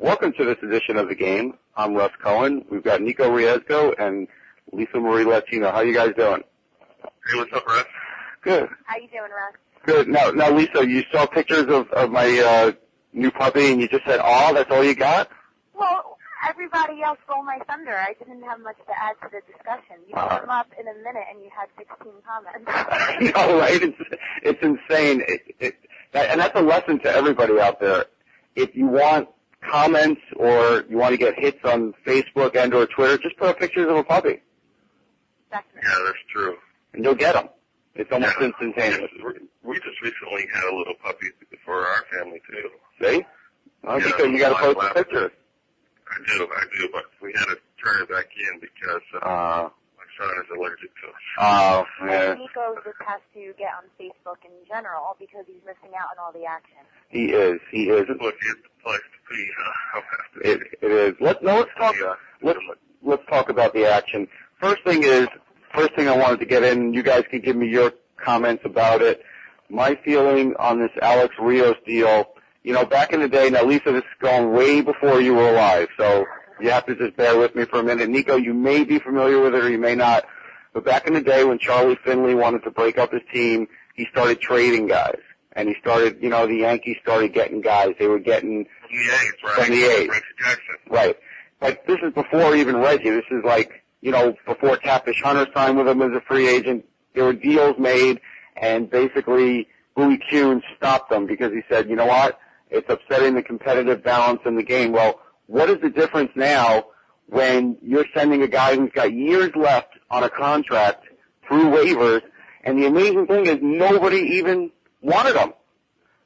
Welcome to this edition of The Game. I'm Russ Cohen. We've got Nico Riesco and Lisa Marie Latino. How you guys doing? Hey, what's up, Russ? Good. How you doing, Russ? Good. Now, Lisa, you saw pictures of my new puppy, and you just said, "Oh, that's all you got?" Well, everybody else stole my thunder. I didn't have much to add to the discussion. You put them up in a minute, and you had 16 comments. No, right? It's insane. And that's a lesson to everybody out there. If you want comments or you want to get hits on Facebook and or Twitter, just put up pictures of a puppy. Definitely. Yeah, that's true. And you'll get them. It's almost instantaneous. We just recently had a little puppy for our family, too. See? Well, because you got to post the pictures. I do, but we had to turn it back in because my son is allergic to it. Oh, yeah. Nico just has to get on Facebook in general because he's missing out on all the action. He is. Look, it's the place to be. It is. Let's talk about the action. First thing I wanted to get in, you guys can give me your comments about it. My feeling on this Alex Rios deal, back in the day, now Lisa, this is going way before you were alive, so you have to just bear with me for a minute. Nico, you may be familiar with it or you may not, but back in the day when Charlie Finley wanted to break up his team, he started trading guys. And he started, the Yankees started getting guys. They were getting from the A's. Reggie Jackson. Right. But this is before even Reggie. This is like, before Catfish Hunter signed with him as a free agent. There were deals made, and basically Bowie Kuhn stopped them because he said, you know what, it's upsetting the competitive balance in the game. Well, what is the difference now when you're sending a guy who's got years left on a contract through waivers, and the amazing thing is nobody even wanted him.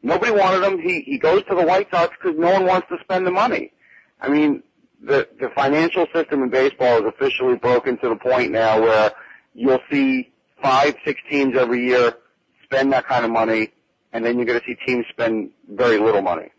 Nobody wanted him. He goes to the White Sox because no one wants to spend the money. I mean, the financial system in baseball is officially broken to the point now where you'll see 5, 6 teams every year spend that kind of money, and then you're going to see teams spend very little money.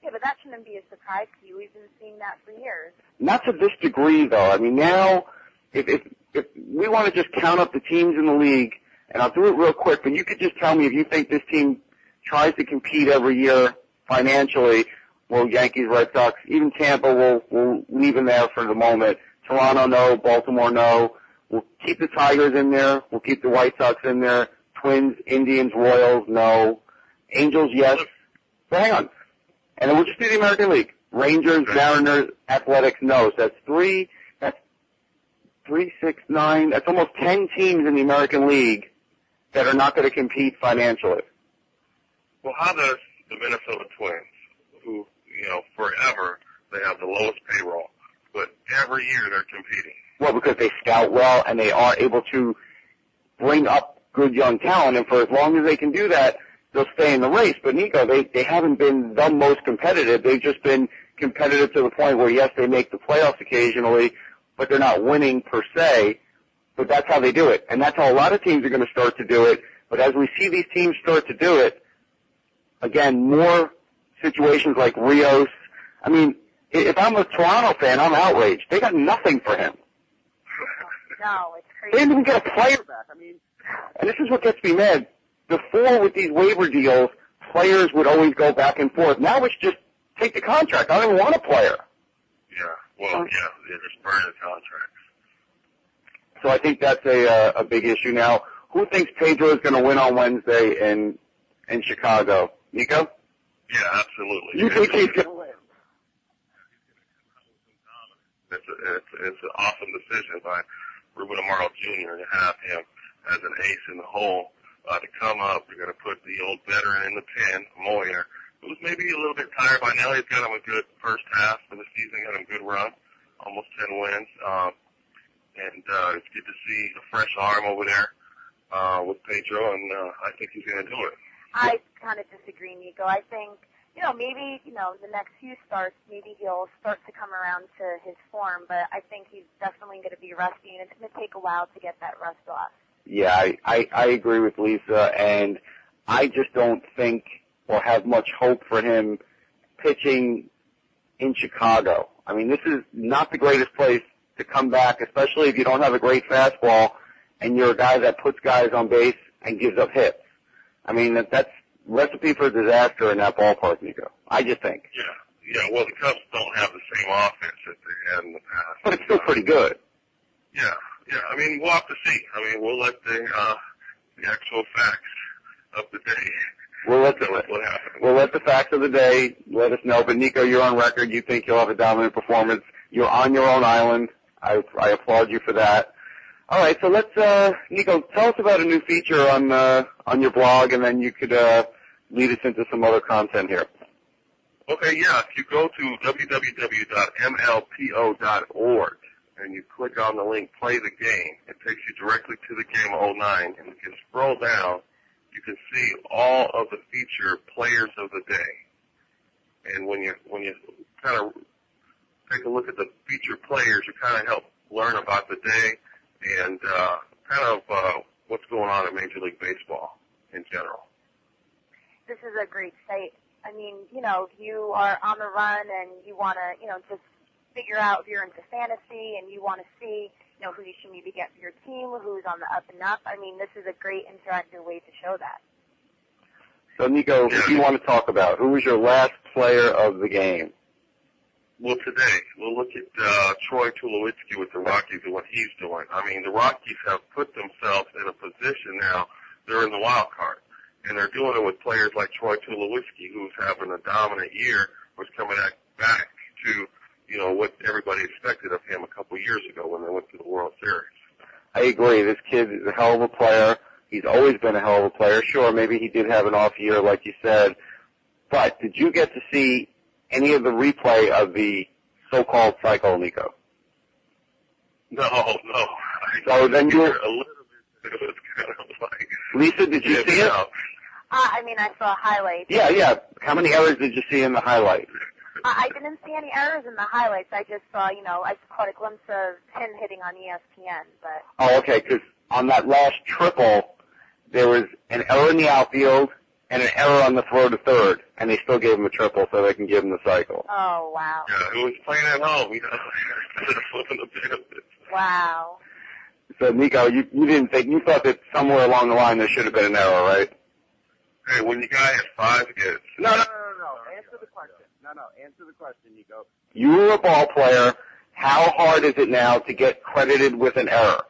Yeah, but that shouldn't be a surprise to you. We've been seeing that for years. Not to this degree, though. I mean, now, if we want to just count up the teams in the league, and I'll do it real quick, but you could just tell me if you think this team tries to compete every year financially. Well, Yankees, Red Sox, even Tampa, we'll leave in there for the moment. Toronto, no. Baltimore, no. We'll keep the Tigers in there. We'll keep the White Sox in there. Twins, Indians, Royals, no. Angels, yes. But hang on. And then we'll just do the American League. Rangers, Mariners, Athletics, no. So that's 3, 6, 9. That's almost 10 teams in the American League that are not going to compete financially. Well, how does the Minnesota Twins, who, forever they have the lowest payroll, but every year they're competing? Well, because they scout well and they are able to bring up good young talent, and for as long as they can do that, they'll stay in the race. But, Nico, they haven't been the most competitive. They've just been competitive to the point where, yes, they make the playoffs occasionally, but they're not winning per se. But that's how they do it. And that's how a lot of teams are going to start to do it. But as we see these teams start to do it, again, more situations like Rios. I mean, if I'm a Toronto fan, I'm outraged. They got nothing for him. No, it's crazy. They didn't even get a player back. I mean, and this is what gets me mad. Before, with these waiver deals, players would always go back and forth. Now it's just take the contract. I don't even want a player. Yeah, well, they're just burning the contracts. So I think that's a big issue now. Who thinks Pedro is going to win on Wednesday in Chicago? Nico? Yeah, absolutely. You think he's going to win? It's an awesome decision by Ruben Amaro Jr. to have him as an ace in the hole to come up. We're going to put the old veteran in the pen, Moyer, who's maybe a little bit tired by now. He's got him a good first half of the season, got him a good run, almost 10 wins. And it's good to see a fresh arm over there with Pedro, and I think he's going to do it. I kind of disagree, Nico. I think, maybe, the next few starts, maybe he'll start to come around to his form, but I think he's definitely going to be rusty, and it's going to take a while to get that rust off. Yeah, I agree with Lisa, and I just don't think or have much hope for him pitching in Chicago. I mean, this is not the greatest place to come back, especially if you don't have a great fastball and you're a guy that puts guys on base and gives up hits. I mean, that's recipe for disaster in that ballpark, Nico. I just think. Yeah, Yeah, well, the Cubs don't have the same offense that they had in the past. But it's still pretty good. Yeah. I mean, we'll have to see. I mean, we'll let the actual facts of the day We'll let tell us what happened. We'll let the facts of the day let us know. But, Nico, you're on record. You think you'll have a dominant performance. You're on your own island. I applaud you for that. All right, so let's, Nico, tell us about a new feature on your blog, and then you could lead us into some other content here. Okay, yeah. If you go to www.mlpo.org and you click on the link "Play the Game," it takes you directly to the game 09, and you can scroll down. You can see all of the feature players of the day. And when you kind of take a look at the feature players, you kind of help learn about the day and what's going on in Major League Baseball in general. This is a great site. I mean, you know, you are on the run and you want to, you know, just figure out if you're into fantasy and you want to see, you know, who you should maybe get for your team, who's on the up and up. I mean, this is a great interactive way to show that. So, Nico, if you want to talk about, who was your last player of the game? Well, today, we'll look at Troy Tulowitzki with the Rockies and what he's doing. I mean, the Rockies have put themselves in a position now, they're in the wild card. And they're doing it with players like Troy Tulowitzki, who's having a dominant year, was coming back to, you know, what everybody expected of him a couple of years ago when they went to the World Series. I agree. This kid is a hell of a player. He's always been a hell of a player. Sure, maybe he did have an off year, like you said. But did you get to see any of the replay of the so-called cycle, Nico? No. So then you were a little bit. It was kind of like. Lisa, did you see it? I mean, I saw highlights. Yeah. How many errors did you see in the highlights? I didn't see any errors in the highlights. I just saw, you know, I caught a glimpse of him hitting on ESPN. But Oh, okay, because on that last triple, there was an error in the outfield and an error on the throw to third, and they still gave him a triple so they can give him the cycle. oh wow, Yeah, it was playing at home, you know, instead of flipping the benefits. wow. So, Nico, you didn't think, you thought that somewhere along the line there should have been an error, right? Hey, when the guy has 5 hits. No. Answer the question. Answer the question, Nico. You were a ball player. How hard is it now to get credited with an error?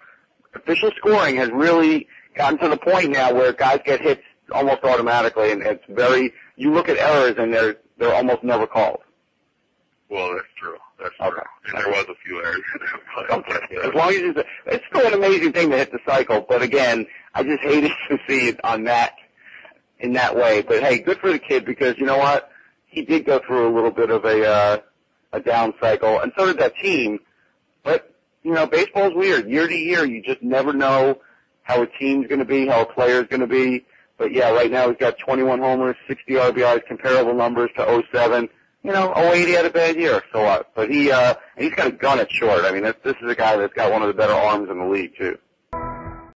Official scoring has really gotten to the point now where guys get hits almost automatically, and it's very, you look at errors and they're almost never called. Well, that's true. Okay. And there was a few errors. Okay. As long as it's still an amazing thing to hit the cycle, but again, I just hated to see it in that way. But hey, good for the kid, because you know what? He did go through a little bit of a down cycle, and so did that team. But, you know, baseball's weird. Year to year, you just never know how a team's going to be, how a player's going to be. But yeah, right now he's got 21 homers, 60 RBIs, comparable numbers to 07. You know, 08 he had a bad year, so what? But he's got a gun at short. I mean, this is a guy that's got one of the better arms in the league, too.